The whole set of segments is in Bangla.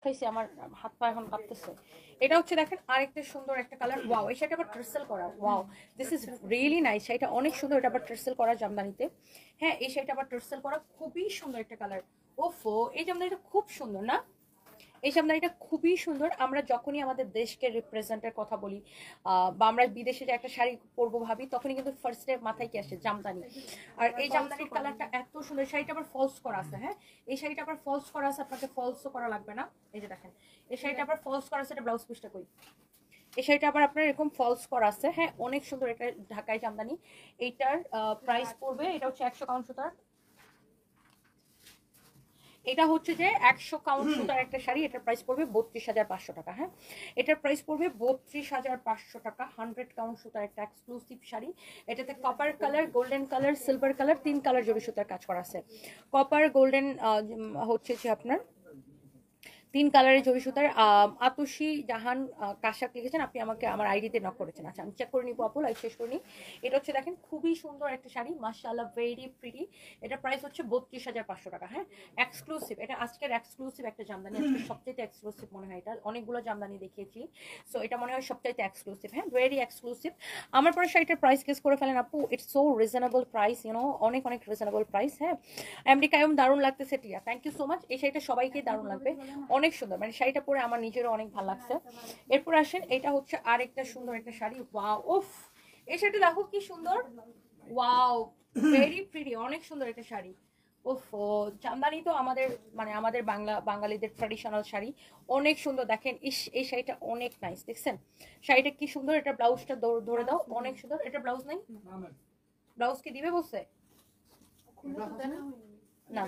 খাইছি, আমার হাত পা এখন কাঁপতেছে। এটা হচ্ছে দেখেন আরেকটা সুন্দর একটা কালার। ওয়াও, এই শাড়িটা আবার ট্রেসেল করা। Wow, this is really nice. শাড়িটা অনেক সুন্দর। এটা আবার ট্রেসেল করা জামদানিতে। হ্যাঁ, এই শাড়িটা আবার ট্রেসেল করা, খুবই সুন্দর একটা কালার। ওফো, এই জামদানিটা খুব সুন্দর না? এই জামদানিটা খুবই সুন্দর। আমরা যখনই আমাদের দেশকে রিপ্রেজেন্টের কথা বলি বা আমরা বিদেশে যে একটা শাড়ি পরবো ভাবি, তখনই কিন্তু ফার্স্টে মাথায় কি আসে? জামদানি। আর এই জামদানির কালারটা এত সুন্দর। শাড়িটা আবার ফলস করা আছে। হ্যাঁ, এই শাড়িটা আবার ফলস করা আছে, আপনাকে ফলসও করা লাগবে না। এই যে দেখেন, এই শাড়িটা আবার ফলস করা আছে। এটা ব্লাউজ পিসটা কই? এই শাড়িটা আবার আপনার এরকম ফলস করা আছে। হ্যাঁ, অনেক সুন্দর। এটা ঢাকাই জামদানি। এইটার প্রাইস পড়বে, এটা হচ্ছে 100 কাউন্ট সুতার। এটা হচ্ছে যে 100 কাউন্ট সুতার একটা শাড়ি। এটার প্রাইস পড়বে 32,500 টাকা। হ্যাঁ, এটার প্রাইস পড়বে 32,500 টাকা। 100 কাউন্ট সুতার একটা এক্সক্লুসিভ শাড়ি। এটাতে copper colour, golden colour, silver colour, 3 colour জড়ি সুতার কাজ করা আছে। কপার, গোল্ডেন হচ্ছে যে আপনার 3 কালারের জড়ি সুতার। আতসী জাহান কাশাক লিখেছেন আপনি, আমাকে আমার আইডিতে নক করেছেন। আচ্ছা, আমি চেক করে নিবো আপু, লাইভ শেষ করে নিই। এটা হচ্ছে দেখেন খুবই সুন্দর একটা শাড়ি, মাশাআল্লাহ, ভেরি প্রিটি। এটা প্রাইস হচ্ছে 32,500 টাকা। হ্যাঁ, এক্সক্লুসিভ। এটা আজকের এক্সক্লুসিভ একটা জামদানি। আজকে সবচেয়ে এক্সক্লুসিভ মনে হয়। এটা অনেকগুলো জামদানি দেখিয়েছি, সো এটা মনে হয় সবচাইতে এক্সক্লুসিভ। হ্যাঁ, ভেরি এক্সক্লুসিভ। আমার পরে শাড়িটার প্রাইস গেস করে ফেলেন আপু। ইটস সো রিজনেবল প্রাইস, অনেক অনেক রিজনেবল প্রাইস। হ্যাঁ, এমডি কায়ুম দারুণ লাগতেছে টিয়া, থ্যাংক ইউ সো মাচ। এই শাড়িটা সবাইকে দারুণ লাগবে, অনেক সুন্দর। মানে শাড়িটা পরে আমার নিজেরও অনেক ভালো লাগছে। এরপর আসেন, এটা হচ্ছে আরেকটা সুন্দর একটা শাড়ি। ওয়াও, উফ, এই শাড়িটা দেখো কি সুন্দর। ওয়াও, ভেরি প্রিটি, অনেক সুন্দর একটা শাড়ি। উফ, জামদানি তো আমাদের মানে আমাদের বাঙালিদের ট্র্যাডিশনাল শাড়ি, অনেক সুন্দর। দেখেন, ইস, এই শাড়িটা অনেক নাইস। দেখছেন শাড়িটা কি সুন্দর? এটা ব্লাউজটা ধরে দাও, অনেক সুন্দর। এটা ব্লাউজ নাই? ব্লাউজ কি দিবে বলছে না?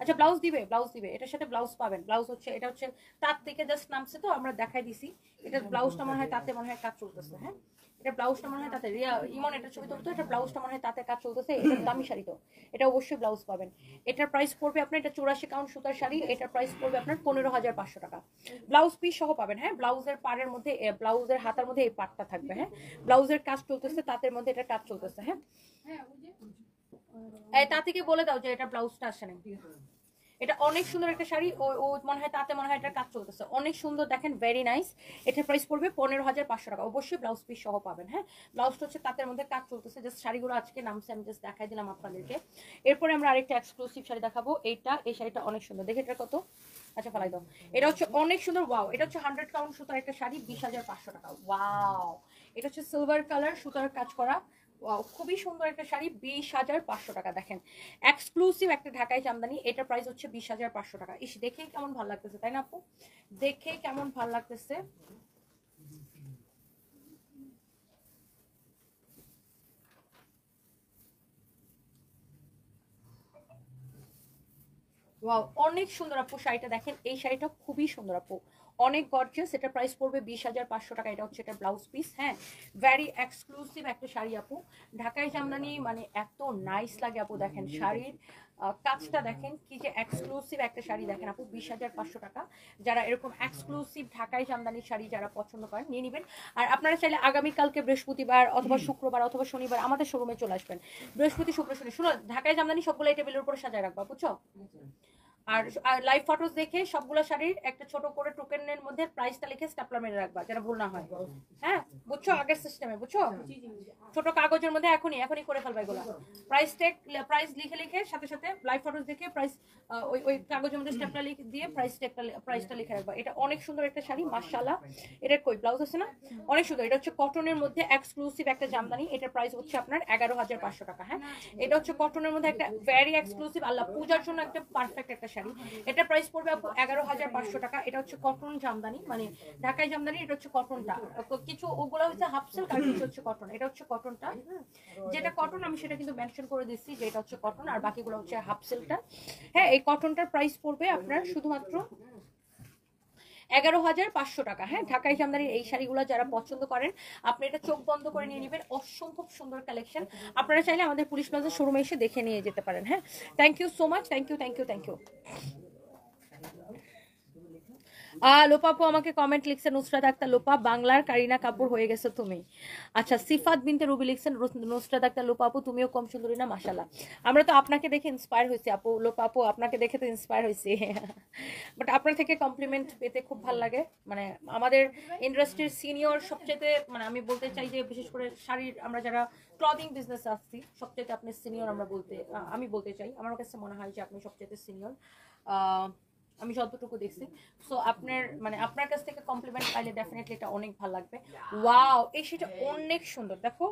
আচ্ছা, ব্লাউজ দিবে, ব্লাউজ দিবে। এটার সাথে ব্লাউজ পাবেন। ব্লাউজ হচ্ছে, এটা হচ্ছে তার থেকে জাস্ট নামছে, তো আমরা দেখাই দিছি। এটা ব্লাউজটা মনে হয় তাতে মনে হয় কাজ চলতেছে। হ্যাঁ, এটা ব্লাউজটা মনে হয় তাতে ইমন এটা ছবি তুলতো, এটা ব্লাউজটা মনে হয় তাতে কাজ চলতেছে। এটা দামি শাড়ি তো, এটা অবশ্যই ব্লাউজ পাবেন। এটার প্রাইস পড়বে আপনার, এটা 84 কাউন্ট সুতার শাড়ি। এটার প্রাইস পড়বে আপনার 15,500 টাকা। ব্লাউজ পিস সহ পাবেন। হ্যাঁ, ব্লাউজের পাড়ের মধ্যে, ব্লাউজের হাতার মধ্যে এই পাটটা থাকবে। হ্যাঁ, ব্লাউজের কাজ চলতেছে, তাদের মধ্যে এটা কাজ চলতেছে। হ্যাঁ, তা থেকে বলে দাও যে এটা ব্লাউজটা আসে না। এটা অনেক সুন্দর একটা শাড়ি। ও মনে হয় তাতে মনে হয় এটার কাজ চলতেছে, অনেক সুন্দর। দেখেন, ভেরি নাইস। এটার প্রাইস পড়বে 15,500 টাকা। অবশ্যই ব্লাউজ পিস সহ পাবেন। হ্যাঁ, ব্লাউজটা হচ্ছে তাদের মধ্যে কাজ চলতেছে। জাস্ট শাড়িগুলো আজকে নামছে, আমি জাস্ট দেখাই দিলাম আপনাদেরকে। এরপরে আমরা আরেকটা এক্সক্লুসিভ শাড়ি দেখাবো। এই শাড়িটা অনেক সুন্দর। দেখে এটা কত? আচ্ছা, ফালাই দাও। এটা হচ্ছে অনেক সুন্দর। ওয়াও, এটা হচ্ছে 100 কাউন্ট সুতার একটা শাড়ি, 20,500 টাকা। ওয়াও, এটা হচ্ছে সিলভার কালার সুতার কাজ করা। ওয়াও, খুবই সুন্দর একটা শাড়ি, 20,500 টাকা। দেখেন, এক্সক্লুসিভ একটা ঢাকাই জামদানি। এটার প্রাইস হচ্ছে 20,500 টাকা। ইস, দেখেই কেমন ভালো লাগতেছে, তাই না আপু? দেখেই কেমন ভালো লাগতেছে। ওয়াও, অনেক সুন্দর আপু শাড়িটা। দেখেন, এই শাড়িটা খুবই সুন্দর আপু, অনেক গর্জিয়াস। এটা প্রাইস পড়বে 20,500 টাকা। এটা হচ্ছে এটা ব্লাউজ পিস। হ্যাঁ, ভ্যারি এক্সক্লুসিভ একটা শাড়ি আপু। ঢাকাই জামদানি মানে এত নাইস লাগে আপু। দেখেন শাড়ির কাজটা, দেখেন কি যে এক্সক্লুসিভ একটা শাড়ি। দেখেন আপু, 20,500 টাকা। যারা এরকম এক্সক্লুসিভ ঢাকাই জামদানির শাড়ি যারা পছন্দ করেন, নিয়ে নেবেন। আর আপনারা চাইলে আগামীকালকে বৃহস্পতিবার অথবা শুক্রবার অথবা শনিবার আমাদের শোরুমে চলে আসবেন। বৃহস্পতি, শুক্র, শনি। শুনো, ঢাকাই জামদানি সবগুলো এই টেবিলের উপরে সাজায় রাখবা, বুঝছো? আর লাইভ ফটোস দেখে সবগুলো শাড়ির একটা ছোট করে টোকেনের মধ্যে প্রাইসটা লিখে স্ট্যাপলার মেরে রাখবা, যেন ভুল না হয়। হ্যাঁ, বুঝছো? আগের সিস্টেমে, বুঝছো? ছোট কাগজের মধ্যে এখনই এখনই করে ফেলবা এগুলো। প্রাইস ট্যাগ, প্রাইস লিখে লিখে সাথে সাথে লাইভ ফটোস দেখে প্রাইস ওই ওই কাগজের মধ্যে স্ট্যাপলার লিখে দিয়ে প্রাইসটা লিখে রাখবা। এটা অনেক সুন্দর একটা শাড়ি, মাশাআল্লাহ। এটার কই ব্লাউজ আছে না? অনেক সুন্দর। এটা হচ্ছে কটনের মধ্যে এক্সক্লুসিভ একটা জামদানি। এটার প্রাইস হচ্ছে আপনার 11,500 টাকা। হ্যাঁ, এটা হচ্ছে কটনের মধ্যে একটা ভেরি এক্সক্লুসিভ, আল্লাহ পূজার জন্য একটা পারফেক্ট একটা শাড়ি। এটা প্রাইস পড়বে আপু 11,500 টাকা। এটা হচ্ছে কটন জামদানি, মানে ঢাকাই জামদানি। এটা হচ্ছে কটনটা, কিছু ওগুলো হচ্ছে হাফ সিল্ক আর কিছু হচ্ছে কটন। এটা হচ্ছে কটনটা। যেটা কটন আমি সেটা কিন্তু মেনশন করে দিচ্ছি যে এটা হচ্ছে কটন, আর বাকিগুলো হচ্ছে হাফ সিল্কটা। হ্যাঁ, এই কটনটার প্রাইস পড়বে আপনার শুধুমাত্র 11,500 টাকা। হ্যাঁ, ঢাকাই জামদানির এই শাড়িগুলো যারা পছন্দ করেন, আপনি এটা চোখ বন্ধ করে নিয়ে নেবেন। অসম্ভব সুন্দর কালেকশন। আপনারা চাইলে আমাদের পুলিশ প্লাজা শোরুমে এসে দেখে নিয়ে যেতে পারেন। হ্যাঁ, thank you so much, thank you, thank you, thank you. Lopa আপু আমাকে কমেন্ট লিখছেন, নুসরাত আক্তার লোপা বাংলার কারিনা কাপুর হয়ে গেছো তুমি। আচ্ছা, সিফাত বিনতে রুবি লিখছেন, নুসরাত আক্তার লোপা আপু তুমিও কম সুন্দরী না, মাশাআল্লাহ। আমরা তো আপনাকে দেখে ইন্সপায়ার হয়েছি আপু, লোপা আপু আপনাকে দেখে তো ইন্সপায়ার হয়েছি। বাট আপনার থেকে কমপ্লিমেন্ট পেতে খুব ভালো লাগে। মানে আমাদের ইন্ডাস্ট্রির সিনিয়র সবচেয়ে, মানে আমি বলতে চাই যে বিশেষ করে শাড়ির আমরা যারা ক্লদিং বিজনেস আসছি, সবচেয়ে আপনি সিনিয়র আমরা আমি বলতে চাই, আমার কাছে মনে হয় যে আপনি সবচেয়ে সিনিয়র আমি যতটুকু দেখছি। সো আপনার মানে আপনার কাছ থেকে কমপ্লিমেন্ট পাইলে ডেফিনেটলি এটা অনেক ভালো লাগবে। ওয়াও, এই সেটা অনেক সুন্দর, দেখো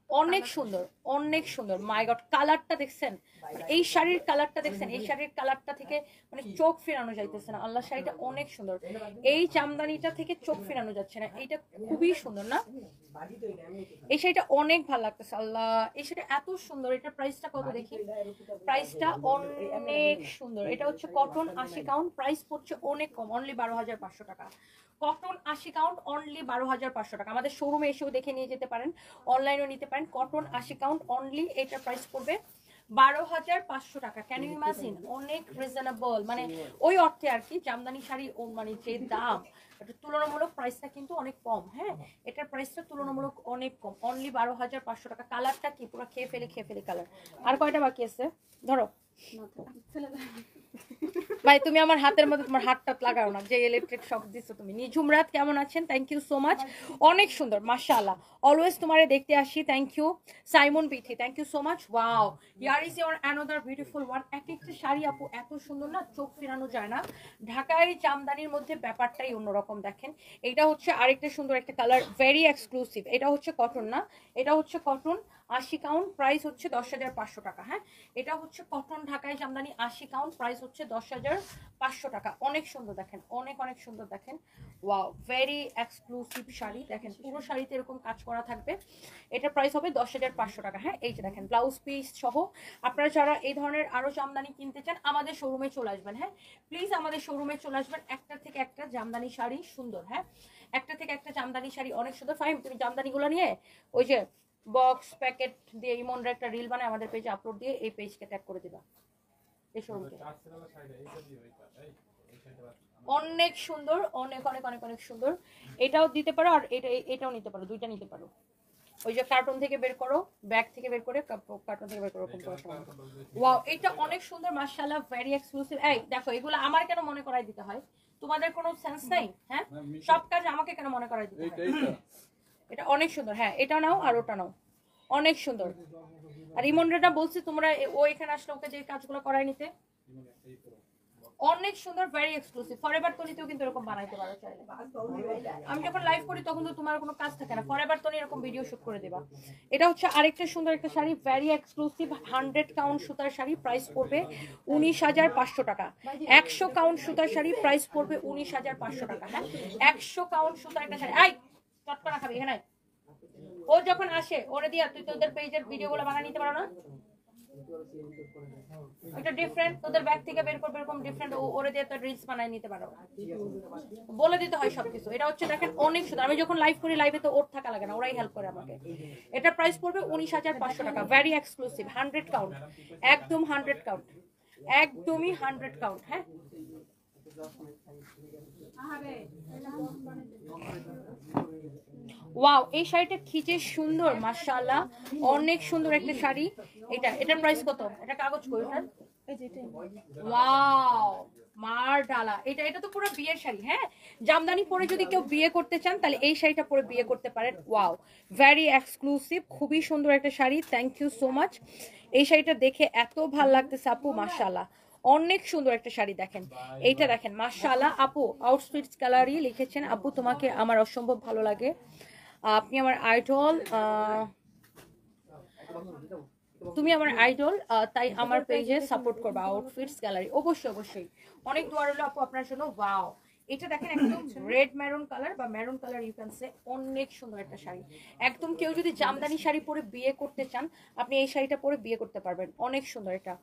অনেক সুন্দর, অনেক সুন্দর। মাই গড, কালারটা দেখছেন, মানে এই শাড়ির কালারটা দেখছেন, এই শাড়ির কালারটা থেকে মানে চোখ ফেরানো যাইতেছে না। আল্লাহ, শাড়িটা অনেক সুন্দর, এই জামদানিটা থেকে চোখ ফেরানো যাচ্ছে না। এইটা খুবই সুন্দর না, এই শাড়িটা অনেক ভালো লাগতেছে। আল্লাহ, এই শাড়িটা এত সুন্দর। এটার প্রাইসটা কত দেখি, প্রাইসটা অনেক সুন্দর। এটা হচ্ছে কটন 80 কাউন্ট, প্রাইস পড়ছে অনেক কম, অনলি 12,500 টাকা। কটন 80 কাউন্ট অনলি 12,500 টাকা। আমাদের শোরুমে এসেও দেখে নিয়ে যেতে পারেন, অনলাইনেও নিতে পারেন। কটন 80 কাউন্ট অনলি, এটার প্রাইস পড়বে 12,500 টাকা। ক্যান ইউ ইমাজিন, অনেক রিজনেবল, মানে ওই অর্থে আর কি জামদানি শাড়ি মানে যে দাম, তুলনামূলক প্রাইসটা কিন্তু অনেক কম। হ্যাঁ, এটার প্রাইসটা তুলনামূলক অনেক কম, অনলি 12,500 টাকা। কালারটা কি পুরো খেয়ে ফেলে কালার। আর কয়টা বাকি আছে ধরো ভাই, তুমি আমার হাতের মধ্যে তোমার হাতটা লাগাও না, যে ইলেকট্রিক শক দিছো তুমি। নিঝুম রাত কেমন আছেন, থ্যাংক ইউ সো মাচ, অনেক সুন্দর মাশাআল্লাহ, অলওয়েজ তোমারে দেখতে আসি, thank you. Saimon Bithi, thank you so much. Wow, here is your another beautiful one. এক একটা শাড়ি আপু এত সুন্দর না, চোখ ফেরানো যায় না। ঢাকায় জামদানির মধ্যে ব্যাপারটাই অন্যরকম। দেখেন, এটা হচ্ছে আরেকটা সুন্দর একটা কালার, ভেরি এক্সক্লুসিভ। এটা হচ্ছে কটন না, এটা হচ্ছে কটন 80 কাউন্ট, প্রাইস হচ্ছে 10,500 টাকা। হ্যাঁ, এটা হচ্ছে কটন ঢাকায় জামদানি 80 কাউন্ট, প্রাইস হচ্ছে 10,500 টাকা। অনেক সুন্দর দেখেন, অনেক অনেক সুন্দর দেখেন। Wow, very exclusive sari. দেখেন পুরো শাড়িতে এরকম কাজ করা থাকবে। এটার প্রাইস হবে 10,500 টাকা। হ্যাঁ, এই যে দেখেন ব্লাউজ পিস সহ। আপনারা যারা এই ধরনের আরো জামদানি কিনতে চান আমাদের শোরুমে চলে আসবেন। হ্যাঁ, প্লিজ আমাদের শোরুমে চলে আসবেন। একটার থেকে একটা জামদানি শাড়ি সুন্দর। হ্যাঁ, একটা থেকে একটা জামদানি শাড়ি অনেক সুন্দর। ফাইম, তুমি জামদানিগুলো নিয়ে ওই যে বক্স প্যাকেট দিয়ে ইমনরা একটা রিল বানায় আমাদের পেজে আপলোড দিয়ে এই পেজকে ট্যাগ করে দিবা। এই শোরুমকে অনেক সুন্দর, অনেক অনেক অনেক অনেক সুন্দর। এটাও দিতে পারো আর এটাও নিতে পারো, দুইটা নিতে পারো। ওই যে কার্টন থেকে বের করো, ব্যাগ থেকে বের করে কার্টন থেকে বের করো। ওয়াও, এটা অনেক সুন্দর মাশাআল্লাহ, ভেরি এক্সক্লুসিভ। এই দেখো, এগুলো আমার কেন মনে করাই দিতে হয়? তোমাদের কোনো সেন্স নাই? হ্যাঁ, সব কাজ আমাকে কেন মনে করাই দিতে হয়? এটা অনেক সুন্দর। হ্যাঁ, এটা নাও আর ওটা নাও, অনেক সুন্দর। আর ইমনরা বলছি তোমরা ও এখানে আসলে ওকে যে কাজগুলো করাই নিতে, অনেক সুন্দর, ভেরি এক্সক্লুসিভ। ফরএভার তনিতেও কিন্তু এরকম বানাইতে পারো চাইলে। আমি যখন লাইভ করি তখন তো তোমার কোনো কাজ থাকে না, ফরএভার তনি এরকম ভিডিও শুট করে দেবা। এটা হচ্ছে আরেকটা সুন্দর একটা শাড়ি, ভেরি এক্সক্লুসিভ 100 কাউন্ট সুতার শাড়ি, প্রাইস পড়বে 19,500 টাকা। 100 কাউন্ট সুতার শাড়ি, প্রাইস পড়বে 19,500 টাকা। হ্যাঁ, 100 কাউন্ট সুতার একটা শাড়ি। এই চটকনা খাবি এখানে, ও যখন আসে ওরে দিয়া তুই তোদের পেজের ভিডিওগুলো বানিয়ে নিতে পারো না? এটা ডিফারেন্ট, তোদের ব্যাগ থেকে বের করবে এরকম ডিফারেন্ট, ওরে দিয়ে তো রিলস বানিয়ে নিতে পারো, বলে দিতে হয় সবকিছু। এটা হচ্ছে দেখেন অনেক সুন্দর। আমি যখন লাইভ করি, লাইভে তো ওর থাকা লাগে না, ওরাই হেল্প করে আমাকে। এটা প্রাইস পড়বে 19,500 টাকা, ভেরি এক্সক্লুসিভ, 100 কাউন্ট, একদম 100 কাউন্ট, একদমই 100 কাউন্ট। হ্যাঁ, ওয়াও, এই শাড়িটা কি যে সুন্দর মাশাআল্লাহ, অনেক সুন্দর একটা শাড়ি। এটার প্রাইস কত? এটা কাগজ কই ওটার? ওয়াও, মার ডালা। এটা তো পুরো বিয়ের শাড়ি। হ্যাঁ, জামদানি পরে যদি কেউ বিয়ে করতে চান তাহলে এই শাড়িটা পরে বিয়ে করতে পারেন। ওয়াও, ভেরি এক্সক্লুসিভ, খুবই সুন্দর একটা sari, thank you so much. এই শাড়িটা দেখে এত ভাল লাগতেছে আপু, মাশাআল্লাহ, অনেক সুন্দর একটা শাড়ি। দেখেন এইটা, দেখেন মাশাআল্লাহ। আপু আউটফিটস গ্যালারি লিখেছেন, আপু তোমাকে আমার অসম্ভব ভালো লাগে, আপনি আমার আইডল, তুমি আমার আইডল, তাই আমার পেজে সাপোর্ট করবা। আউটফিটস গ্যালারি, অবশ্যই অবশ্যই, অনেক দোয়া রইল আপু আপনার জন্য। ওয়াও, এটা দেখেন একদম রেড মেরুন কালার বা maroon colour you can say, অনেক সুন্দর একটা শাড়ি। একদম কেউ যদি জামদানি শাড়ি পরে বিয়ে করতে চান আপনি এই শাড়িটা পরে বিয়ে করতে পারবেন, অনেক সুন্দর। এটা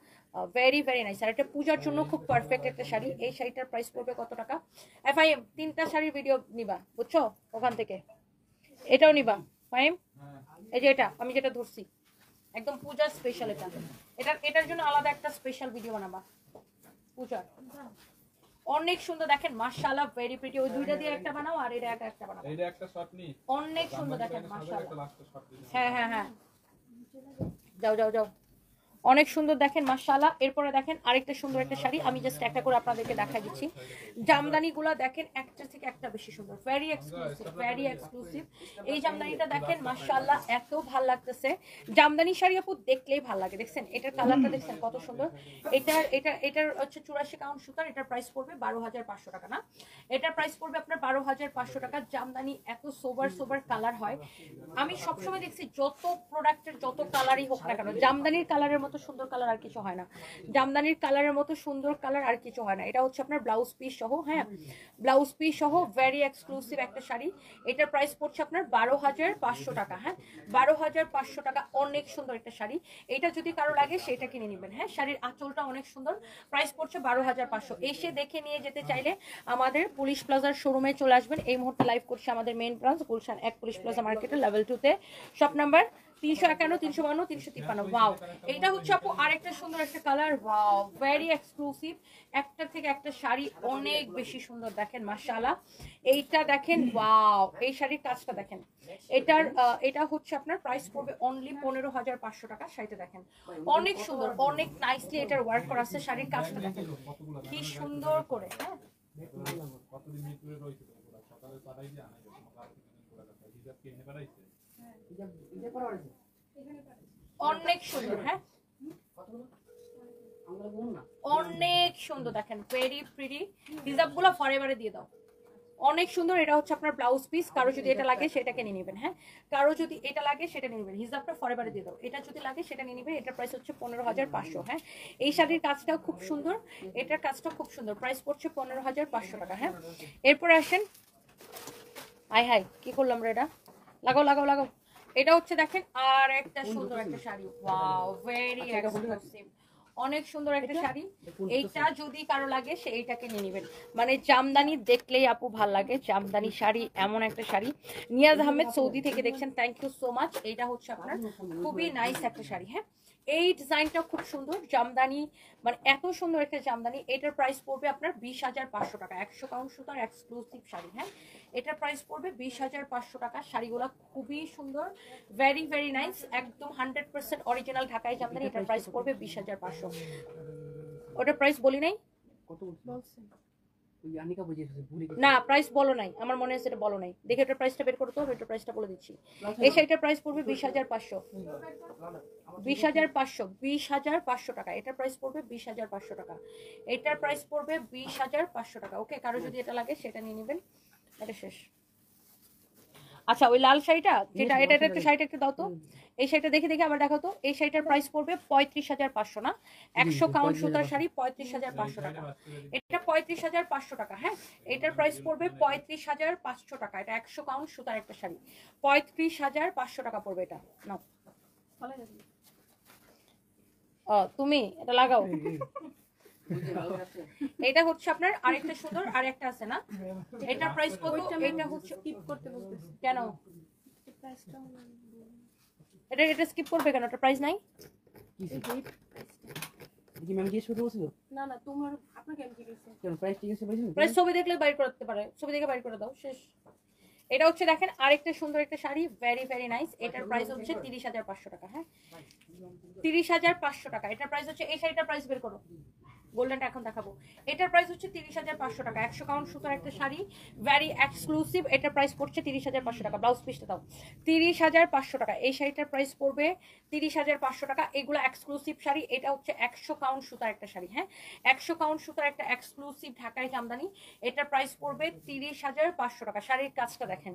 ভেরি ভেরি নাইস, আর এটা পূজার জন্য খুব পারফেক্ট একটা শাড়ি। এই শাড়িটার প্রাইস পড়বে কত টাকা? FIM 3টা শাড়ির ভিডিও নিবা বুঝছো, ওখান থেকে এটাও নিবা ফাইম। এই যে এটা আমি যেটা ধরছি একদম পূজার স্পেশাল, এটার জন্য আলাদা একটা স্পেশাল ভিডিও বানাবা পূজার। অনেক সুন্দর দেখেন মাশাআল্লাহ, ভেরি প্রিটি। ওই দুইটা দিয়ে একটা বানাও আর এটা একটা বানাও, এইটা একটা শট নি, অনেক সুন্দর দেখেন মাশাআল্লাহ। লাস্ট শট দিন। হ্যাঁ হ্যাঁ হ্যাঁ, যাও যাও যাও, অনেক সুন্দর দেখেন মাশাআল্লাহ। এরপরে দেখেন আরেকটা সুন্দর একটা শাড়ি, আমি জাস্ট একটা করে আপনাদেরকে দেখাই দিচ্ছি। জামদানিগুলো দেখেন একটা থেকে একটা বেশি সুন্দর, ভেরি এক্সক্লুসিভ, ভেরি এক্সক্লুসিভ। এই জামদানিটা দেখেন মাশাআল্লাহ, এত ভাল লাগতেছে। জামদানি শাড়ি আপু দেখলেই ভাল লাগে, দেখছেন এটার কালারটা দেখছেন কত সুন্দর। এটার হচ্ছে 84 কাউন্ট সুতার, এটার প্রাইস পড়বে 12,500 টাকা। না, এটার প্রাইস পড়বে আপনার 12,500 টাকা। জামদানি এত সোবার সোবার কালার হয়, আমি সবসময় দেখছি যত প্রোডাক্টের যত কালারই হোক না কেন, জামদানির কালারের মতো সুন্দর কালার আর কিছু হয় না। জামদানির কালারের মতো সুন্দর কালার আর কিছু হয় না। এটা হচ্ছে আপনার ব্লাউজ পিস সহ, হ্যাঁ ব্লাউজ পিস সহ ভেরি এক্সক্লুসিভ একটা শাড়ি। এটার প্রাইস পড়ছে আপনার 12,500 টাকা। হ্যাঁ 12,500 টাকা, অনেক সুন্দর একটা শাড়ি। এটা যদি কারো লাগে সেটা কিনে নেবেন। হ্যাঁ শাড়ির আঁচলটা অনেক সুন্দর, প্রাইস পড়ছে 12,500। এসে দেখে নিয়ে যেতে চাইলে আমাদের পুলিশ প্লাজার শোরুমে চলে আসবেন। এই মুহূর্তে লাইভ করছে আমাদের main branch Gulshan 1 police plaza মার্কেটের লেভেল 2 তে, শপ নাম্বার 351, 352, 353। ওয়াও, এইটা হচ্ছে আপু আরেকটা সুন্দর একটা কালার। ওয়াও, ভেরি এক্সক্লুসিভ, একটা থেকে একটা শাড়ি অনেক বেশি সুন্দর দেখেন মাশাআল্লাহ। এইটা দেখেন, ওয়াও, এই শাড়ির কাজটা দেখেন। এটা হচ্ছে আপনার প্রাইস পড়বে অনলি 15,500 টাকা। শাড়িটা দেখেন অনেক সুন্দর, অনেক নাইসলি এটার ওয়ার্ক করা আছে। শাড়ির কাজটা দেখেন কি সুন্দর করে। হ্যাঁ কতদিন মিরপুরে রইছে তোমরা, সকালে পাঠাই দিয়ে আনাই দাও, কাল থেকে পুরো কথা হিসাব কি এনে পাঠাইছে, হিসাব করা হইছে অনেক সুন্দর। হ্যাঁ অনেক সুন্দর দেখেন, ভেরি প্রিটি। হিজাবগুলো ফরএভারে দিয়ে দাও, অনেক সুন্দর। এটা হচ্ছে আপনার ব্লাউজ পিস, কারো যদি এটা লাগে সেটাকে নিয়ে নেবেন। হ্যাঁ কারো যদি এটা লাগে সেটা নিয়ে নেবেন, হিজাবটা ফরএভারে দিয়ে দাও। এটা যদি লাগে সেটা নিয়ে নেবেন। এটার প্রাইস হচ্ছে 15,500। হ্যাঁ এই শাড়ির কাজটাও খুব সুন্দর, এটার কাজটা খুব সুন্দর, প্রাইস পড়ছে 15,500 টাকা। হ্যাঁ এরপর আসেন, হাই হাই কি করলাম রে, এটা লাগাও লাগাও লাগাও। এটা হচ্ছে দেখেন আর একটা সুন্দর একটা শাড়ি। ওয়াও, ভেরি এক্সক্লুসিভ, অনেক সুন্দর একটা শাড়ি। এইটা যদি কারো লাগে সে এইটাকে নিয়ে নেবেন। মানে জামদানি দেখলেই আপু ভাল লাগে, জামদানি শাড়ি এমন একটা শাড়ি। নিয়াজ আহমেদ সৌদি থেকে দেখছেন, থ্যাংক ইউ সো মাচ। এইটা হচ্ছে আপনার খুবই নাইস একটা শাড়ি। হ্যাঁ এই ডিজাইনটা খুব সুন্দর, জামদানি মানে এত সুন্দর একটা জামদানি। এটার প্রাইস পড়বে আপনার 20,500 টাকা, 100 কাউন্ট সুতার এক্সক্লুসিভ শাড়ি। হ্যাঁ এটার প্রাইস পড়বে 20,500 টাকা। শাড়িগুলো খুবই সুন্দর, ভেরি ভেরি নাইস, একদম 100% অরিজিনাল ঢাকাই জামদানি। এটার প্রাইস পড়বে 20,500। ওটার প্রাইস বলি নাই, না প্রাইস বলো নাই, আমার মনে আছে এটা বলো নাই। দেখে এটার প্রাইসটা বের করতে হবে, এটার প্রাইসটা বলে দিচ্ছি। এই শাড়িটার প্রাইস পড়বে 20,500, 20,500, 20,500 টাকা। এটার প্রাইস পড়বে 20,500 টাকা। এটার প্রাইস পড়বে 20,500 টাকা। ওকে, কারো যদি এটা লাগে সেটা নিয়ে নেবেন। এটা শেষ। আচ্ছা ওই লাল শাড়িটা যেটা, এটা একটা শাড়িটা একটু দাও তো। এই শাড়িটা দেখে দেখে আবার দেখাও তো। এই শাড়িটার প্রাইস পড়বে 35,500। না 100 কাউন্ট সুতার শাড়ি 35,500 টাকা। এটা 35,500 টাকা। হ্যাঁ এটার প্রাইস পড়বে 35,500 টাকা। এটা 100 কাউন্ট সুতার একটা শাড়ি, 35,500 টাকা পড়বে। এটা নাও, তুমি এটা লাগাও। এটা হচ্ছে আপনার আরেকটা সুন্দর আরেকটা আছে না, এটার প্রাইস কত? এটা হচ্ছে স্কিপ করতে বলতেছি কেন, এটা স্কিপ করবে কেন? এটা প্রাইস নাই কি ম্যাম জিজ্ঞেস করতে বলছিল? না না তোমার আপনাকে আমি জিজ্ঞেস করছি কেন প্রাইস ঠিক আছে বলেছেন, প্রাইস ছবি দেখলে বাইর করতে পারে, ছবি দেখে বাইর করে দাও শেষ। এটা হচ্ছে দেখেন আরেকটা সুন্দর একটা শাড়ি, ভেরি ভেরি নাইস। এটার প্রাইস হচ্ছে 30,500 টাকা। হ্যাঁ 30,500 টাকা এটার প্রাইস হচ্ছে। এই শাড়িটার প্রাইস বের করো, গোল্ডেনটা এখন দেখাবো। এটার প্রাইস হচ্ছে 30,500 টাকা, 100 কাউন্ট সুতার একটা শাড়ি, ভেরি এক্সক্লুসিভ। এটার প্রাইস পড়ছে 30,500 টাকা। ব্লাউজ পিসটা দাও, 30,500 টাকা। এই শাড়িটার প্রাইস পড়বে 30,500 টাকা। এগুলো এক্সক্লুসিভ শাড়ি। এটা হচ্ছে 100 কাউন্ট সুতার একটা শাড়ি। হ্যাঁ 100 কাউন্ট সুতার একটা এক্সক্লুসিভ ঢাকাই জামদানি। এটার প্রাইস পড়বে 30,500 টাকা। শাড়ির কাজটা দেখেন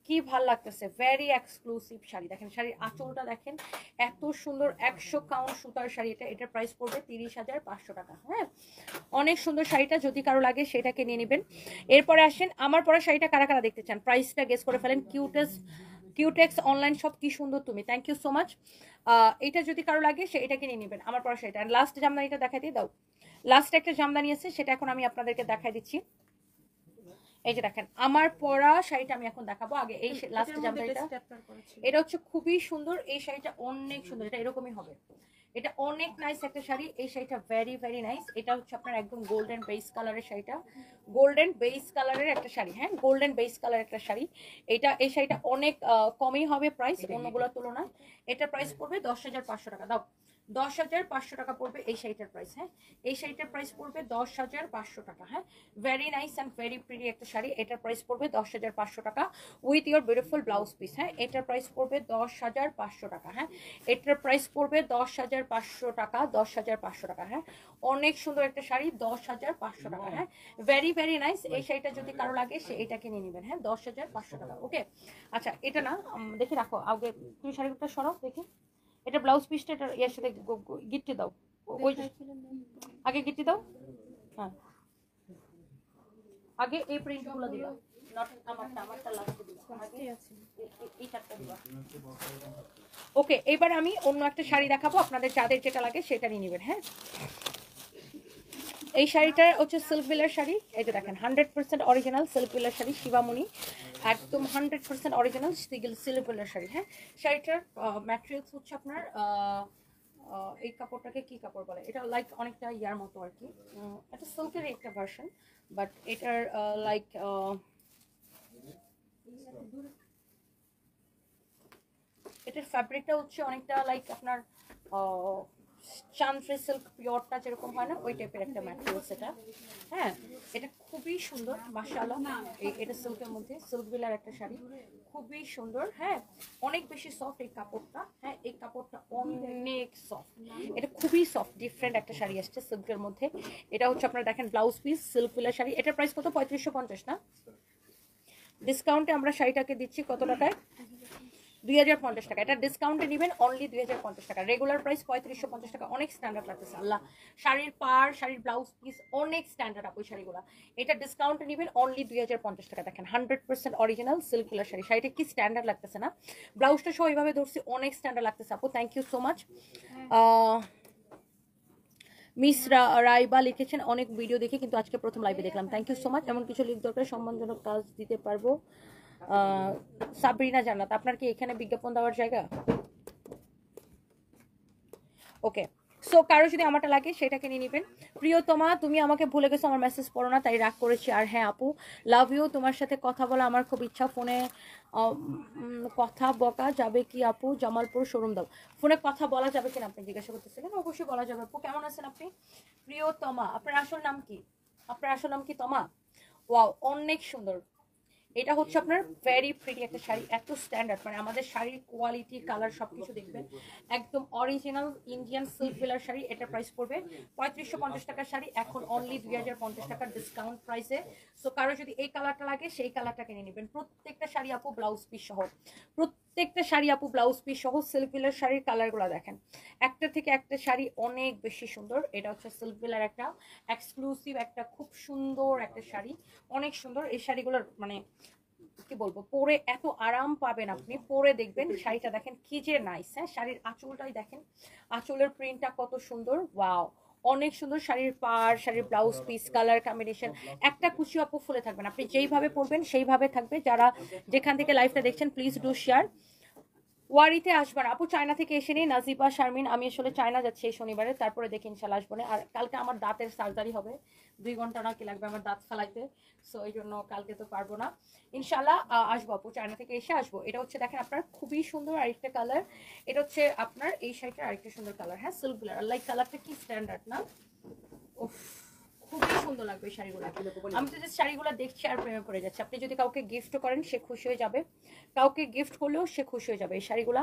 কি ভাল লাগতেছে, ভেরি এক্সক্লুসিভ শাড়ি। দেখেন শাড়ির আঁচলটা দেখেন এত সুন্দর, 100 কাউন্ট সুতার শাড়ি। এটার প্রাইস পড়বে 30,500 টাকা। হ্যাঁ অনেক সুন্দর শাড়িটা, যদি কারো লাগে সেটাকে নিয়ে নেবেন। এরপরে আসেন আমার পরা শাড়িটা কারা কারা দেখতে চান, প্রাইসটা গেস করে ফেলেন। কিউটেক্স অনলাইন শপ, কি সুন্দর তুমি, থ্যাংক ইউ সো মাচ। এটা যদি কারো লাগে সে এটাকে নিয়ে নেবেন, আমার পরা শাড়িটা। লাস্ট জামদানিটা দেখাই দিয়ে দাও, লাস্ট একটা জামদানি আছে সেটা এখন আমি আপনাদেরকে দেখাই দিচ্ছি। এই যে দেখেন আমার পরা শাড়িটা আমি এখন দেখাবো। আগে এই লাস্ট জামদানিটা, এটা হচ্ছে খুবই সুন্দর। এই শাড়িটা অনেক সুন্দর, এটা এরকমই হবে। এটা অনেক নাইস একটা শাড়ি। এই শাড়িটা ভেরি ভেরি নাইস। এটা হচ্ছে আপনার একদম গোল্ডেন বেস কালারের শাড়িটা, গোল্ডেন বেস কালারের একটা শাড়ি, হ্যাঁ গোল্ডেন বেস কালারের একটা শাড়ি। এই শাড়িটা অনেক কমই হবে প্রাইস অন্যগুলোর তুলনায়। এটার প্রাইস পড়বে 10,500 টাকা। দাও 10,500 টাকা পড়বে এই শাড়িটার প্রাইস। হ্যাঁ এই শাড়িটার প্রাইস পড়বে 10,500 টাকা। হ্যাঁ very nice and very pretty একটা শাড়ি। এটার প্রাইস পড়বে 10,500 টাকা with your beautiful blouse piece. হ্যাঁ এটার প্রাইস পড়বে 10,500 টাকা। হ্যাঁ এটার প্রাইস পড়বে 10,500 টাকা, 10,500 টাকা। হ্যাঁ অনেক সুন্দর একটা শাড়ি, 10,500 টাকা। হ্যাঁ ভেরি ভেরি নাইস। এই শাড়িটা যদি কারো লাগে সে এটাকে নিয়ে নেবেন। হ্যাঁ 10,500 টাকা। ওকে আচ্ছা এটা না দেখে রাখো আগে, তুমি শাড়িটা সরাও দেখি। এটা ব্লাউজ পিসটা এটা এর সাথে গিট্টি দাও, ওই আগে গিট্টি দাও। হ্যাঁ আগে এই প্রিন্টগুলো দিবা, নট আমারটা লাস্টে দিবা, আগে এই চারটা দিবা। ওকে এবার আমি অন্য একটা শাড়ি দেখাবো, আপনাদের যাদের যেটা লাগে সেটা নিয়ে নেবেন। হ্যাঁ এই শাড়িটা হচ্ছে সিল্ক বিলার শাড়ি। এই যে দেখেন 100% অরিজিনাল সিল্ক বিলার শাড়ি, শিবামণি একদম 100% অরিজিনাল সিল্ক বিলার শাড়ি। হ্যাঁ শাড়িটার ম্যাটেরিয়ালস হচ্ছে আপনার এই কাপড়টাকে কি কাপড় বলে, এটা লাইক অনেকটা ইয়ার মতো আর কি, এটা সিল্কের একটা ভার্সন, বাট এটার লাইক এটার ফ্যাব্রিকটা হচ্ছে অনেকটা লাইক আপনার চান্দ্রি সিল্ক পিওরটা যেরকম হয় না ওই টাইপের একটা ম্যাটেরিয়ালস এটা। হ্যাঁ এটা খুবই সুন্দর মাশাআল্লাহ। এটা সিল্কের মধ্যে সিল্ক বিলার একটা শাড়ি, খুবই সুন্দর। হ্যাঁ অনেক বেশি সফট এই কাপড়টা। হ্যাঁ এই কাপড়টা অনেক সফট, এটা খুবই সফট ডিফারেন্ট একটা শাড়ি আসছে সিল্কের মধ্যে। এটা হচ্ছে আপনারা দেখেন ব্লাউজ পিস সিল্ক বিলার শাড়ি। এটার প্রাইস কত? 3550 না? ডিসকাউন্টে আমরা শাড়িটাকে দিচ্ছি কত টাকায়? 2050 টাকা। এটা ডিসকাউন্টে নেবেন অনলি 2050 টাকা। রেগুলার প্রাইস 3550 টাকা। অনেক স্ট্যান্ডার্ড লাগতেছে আল্লাহ, শাড়ির পার শাড়ির ব্লাউজ পিস অনেক স্ট্যান্ডার্ড আপ ওই শাড়িগুলো। এটা ডিসকাউন্টে নেবেন অনলি 2050 টাকা। দেখেন 100% অরিজিনাল সিল্ক কালার শাড়ি। শাড়িটা কি স্ট্যান্ডার্ড লাগতেছে না? ব্লাউজটা সহ এইভাবে ধরছি, অনেক স্ট্যান্ডার্ড লাগতেছে আপু। Thank you so much. Miss Raiba লিখেছেন অনেক ভিডিও দেখে কিন্তু আজকে প্রথম লাইভে দেখলাম, থ্যাংক ইউ সো মাচ। এমন কিছু লিখ দরকার সম্মানজনক কাজ দিতে পারবো। সাবরিনা জান্নাত, আপনার কি এখানে বিজ্ঞাপন দেওয়ার জায়গা? ওকে সো কারো যদি আমারটা লাগে সেটাকে নিয়ে নেবেন। প্রিয়তমা তুমি আমাকে ভুলে গেছো, আমার মেসেজ পড়ো না তাই রাগ করেছি। আর হ্যাঁ আপু লাভ ইউ, তোমার সাথে কথা বলা আমার খুব ইচ্ছা। ফোনে কথা বকা যাবে কি আপু? জামালপুর শোরুম দাও। ফোনে কথা বলা যাবে কিনা আপনি জিজ্ঞাসা করতেছিলেন? অবশ্যই বলা যাবে আপু। কেমন আছেন আপনি? প্রিয়তমা আপনার আসল নাম কি? আপনার আসল নাম কি তমা? ওয়াও অনেক সুন্দর। এটা হচ্ছে আপনার ভেরি প্রিটি একটা শাড়ি, এত স্ট্যান্ডার্ড, মানে আমাদের শাড়ির কোয়ালিটি কালার সবকিছু দেখবেন একদম অরিজিনাল ইন্ডিয়ান সিল্ক বিলার শাড়ি। এটার প্রাইস পড়বে 3550 টাকার শাড়ি, এখন অনলি 2050 টাকার ডিসকাউন্ট প্রাইসে। সো কারো যদি এই কালারটা লাগে সেই কালারটা কিনে নেবেন। প্রত্যেকটা শাড়ি আপু ব্লাউজ পিস সহ, প্রত্যেকটা শাড়ি আপু ব্লাউজ পিস সহ। সিল্ক বিলার শাড়ির কালারগুলো দেখেন, একটা থেকে একটা শাড়ি অনেক বেশি সুন্দর। এটা হচ্ছে সিল্ক বিলার একটা এক্সক্লুসিভ একটা খুব সুন্দর একটা শাড়ি, অনেক সুন্দর। এই শাড়িগুলোর মানে কি বলবো, পরে এত আরাম পাবেন আপনি, পরে দেখবেন শাড়িটা দেখেন কি যে নাইস। হ্যাঁ শাড়ির আঁচলটাই দেখেন, আঁচলের প্রিন্টটা কত সুন্দর, ওয়াও অনেক সুন্দর। শাড়ির পাড় শাড়ির ব্লাউজ পিস কালার কম্বিনেশন, একটা কুচি আপু ফুলে থাকবেন, আপনি যেইভাবে পরবেন সেইভাবে থাকবে। যারা যেখান থেকে লাইভটা দেখছেন প্লিজ ডু শেয়ার। ওয়ারিতে আসবেন আপু, চায়না থেকে এসে নিই। নাজিবা শারমিন, আমি আসলে চায়না যাচ্ছি এই শনিবারে, তারপরে দেখি ইনশাল্লাহ আসবো না। আর কালকে আমার দাঁতের সার্জারি হবে, 2 ঘন্টা নাকি লাগবে আমার দাঁত ফালাইতে, সো এই জন্য কালকে তো পারবো না। ইনশাল্লাহ আসবো আপু, চায়না থেকে এসে আসবো। এটা হচ্ছে দেখেন আপনার খুবই সুন্দর আরেকটা কালার। এটা হচ্ছে আপনার এই শাড়িটার আরেকটা সুন্দর কালার। হ্যাঁ সিল্ক কালার, লাইক কালারটা কি স্ট্যান্ডার্ড না? উফ খুবই সুন্দর লাগবে এই শাড়িগুলো। আমি তো যে শাড়িগুলো দেখছি আর প্রেমে পড়ে যাচ্ছে। আপনি যদি কাউকে গিফট করেন সে খুশি হয়ে যাবে, কাউকে গিফট করলেও সে খুশি হয়ে যাবে। এই শাড়িগুলো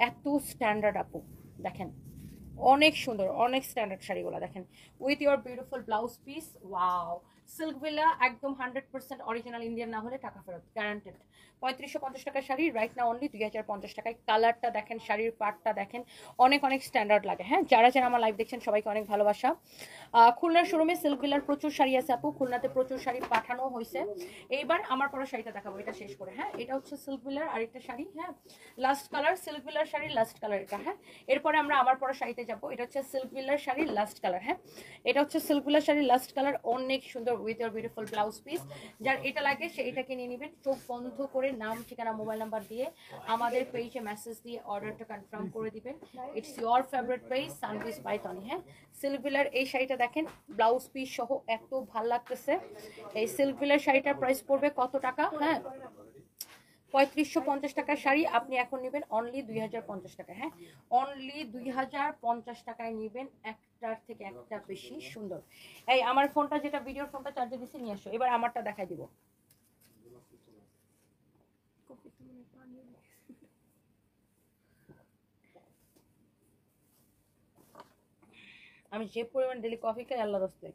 এত স্ট্যান্ডার্ড আপু, দেখেন অনেক সুন্দর, অনেক স্ট্যান্ডার্ড শাড়িগুলো দেখেন with your beautiful blouse piece. Wow silk villa একদম 100% অরিজিনাল ইন্ডিয়ান না হলে টাকা ফেরত গ্যারান্টেড। 3550 টাকার শাড়ি রাইট না অনলি 2050 টাকায়। কালারটা দেখেন, শাড়ির পাটটা দেখেন, অনেক অনেক স্ট্যান্ডার্ড লাগে। হ্যাঁ যারা যারা আমার লাইভ দেখছেন সবাইকে অনেক ভালোবাসা। খুলনার শোরুমে সিল্ক ভিলার প্রচুর শাড়ি আছে আপু, খুলনাতে প্রচুর শাড়ি পাঠানো হয়েছে। এইবার আমার পরা শাড়িটা দেখাবো, এটা শেষ করে। হ্যাঁ এটা হচ্ছে সিল্ক ভিলার আরেকটা শাড়ি। হ্যাঁ লাস্ট কালার সিল্ক ভিলার শাড়ি, লাস্ট কালার এটা। হ্যাঁ এরপরে আমরা আমার পরা শাড়িতে যাবো। এটা হচ্ছে সিল্ক ভিলার শাড়ির লাস্ট কালার। হ্যাঁ এটা হচ্ছে সিল্ক ভিলার শাড়ির লাস্ট কালার, অনেক সুন্দর with your beautiful blouse piece. যার এটা লাগে সে এটাকে নিয়ে নেবেন, চোখ বন্ধ করে নাম ঠিকানা মোবাইল নাম্বার দিয়ে আমাদের পেজে মেসেজ দিয়ে অর্ডারটা কনফার্ম করে দিবেন। ইটস ইয়োর ফেভারিট পেজ সানভিস বাই তনি। হ্যাঁ, সিল্কভিলার এই শাড়িটা দেখেন ব্লাউজ পিস সহ এত ভাল লাগতেছে। এই সিল্কভিলার শাড়িটার প্রাইস পড়বে কত টাকা? হ্যাঁ, 3550 টাকার শাড়ি আপনি এখন নেবেন অনলি 2050 টাকা। হ্যাঁ, অনলি 2050 টাকায় নেবেন, একটার থেকে একটা বেশি সুন্দর। এই আমার ফোনটা, যেটা ভিডিওর ফোনটা চার্জে দিছি নিয়ে আসো, এবার আমারটা দেখাই দিব। আমি যে পরিমাণ ডেলি কফি খাই আল্লাহর রাস্তে।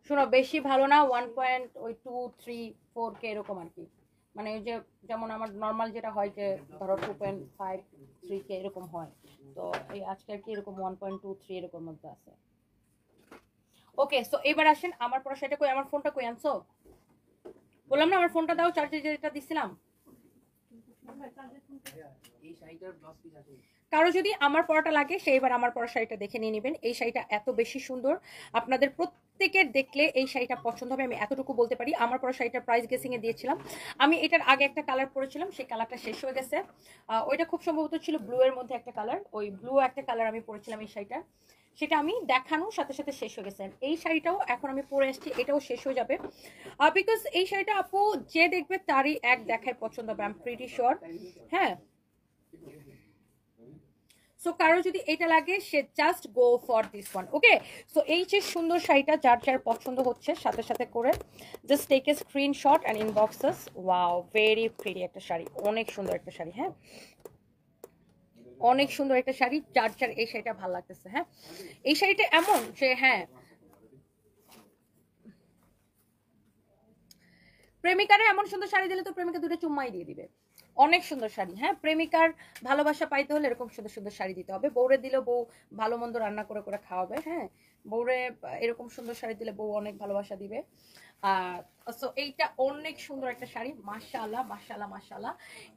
শোনো, বেশি ভালো না, 1.2-3-4 কে এরকম আর কি। মানে ওই যে যেমন আমার নর্মাল যেটা হয় যে ধরো 2.5-3 কে এরকম হয়, তো এই আজকে আর কি এরকম 1.2-3 এরকম মধ্যে আছে। ওকে, সো এবার আসেন আমার পড়া সেটা কই, আমার ফোনটা কই আনছো? বললাম না আমার ফোনটা দাও, চার্জে যেটা দিছিলাম। কারো যদি আমার পড়াটা লাগে সে এবার আমার পড়া শাড়িটা দেখে নিয়ে নেবেন। এই শাড়িটা এত বেশি সুন্দর, আপনাদের প্রত্যেকের দেখলে এই শাড়িটা পছন্দ হবে, আমি এতটুকু বলতে পারি। আমার পড়া শাড়িটার প্রাইস গেসিং এ দিয়েছিলাম আমি, এটার আগে একটা কালার পরেছিলাম, সেই কালারটা শেষ হয়ে গেছে। ওইটা খুব সম্ভবত ছিল ব্লু এর মধ্যে একটা কালার, ওই ব্লু একটা কালার আমি পরেছিলাম এই শাড়িটা, সেটা আমি দেখানোর সাথে সাথে শেষ হয়ে গেছে। এই শাড়িটাও এখন আমি পরে আসছি, এটাও শেষ হয়ে যাবে, বিকজ এই শাড়িটা আপু যে দেখবে তারই এক দেখায় পছন্দ হবে, আই এম প্রিটি শিওর। হ্যাঁ, সো কারো যদি এটা লাগে সে just go for this one. Okay, so এই যে সুন্দর শাড়িটা যার যার পছন্দ হচ্ছে সাথে সাথে করে just take a screenshot and ইনবক্সেস। ওয়াও, ভেরি প্রিটি একটা শাড়ি, অনেক সুন্দর একটা শাড়ি। হ্যাঁ, অনেক সুন্দর একটা শাড়ি, যার যার এই শাড়িটা ভালো লাগতেছে। হ্যাঁ, এই শাড়িটা এমন যে হ্যাঁ, প্রেমিকারে এমন সুন্দর শাড়ি দিলে তো প্রেমিকা দুটো চুম্মাই দিয়ে দিবে। অনেক সুন্দর শাড়ি। হ্যাঁ, প্রেমিকার ভালোবাসা পাইতে হলে এরকম সুন্দর সুন্দর শাড়ি দিতে হবে। বউরে দিলেও বউ ভালো মন্দ রান্না করে করে খাওয়াবে। হ্যাঁ, বউরে এরকম সুন্দর শাড়ি দিলে বউ অনেক ভালোবাসা দিবে। সো এইটা অনেক সুন্দর একটা শাড়ি, মাশাআল্লাহ মাশাআল্লাহ মাশাআল্লাহ।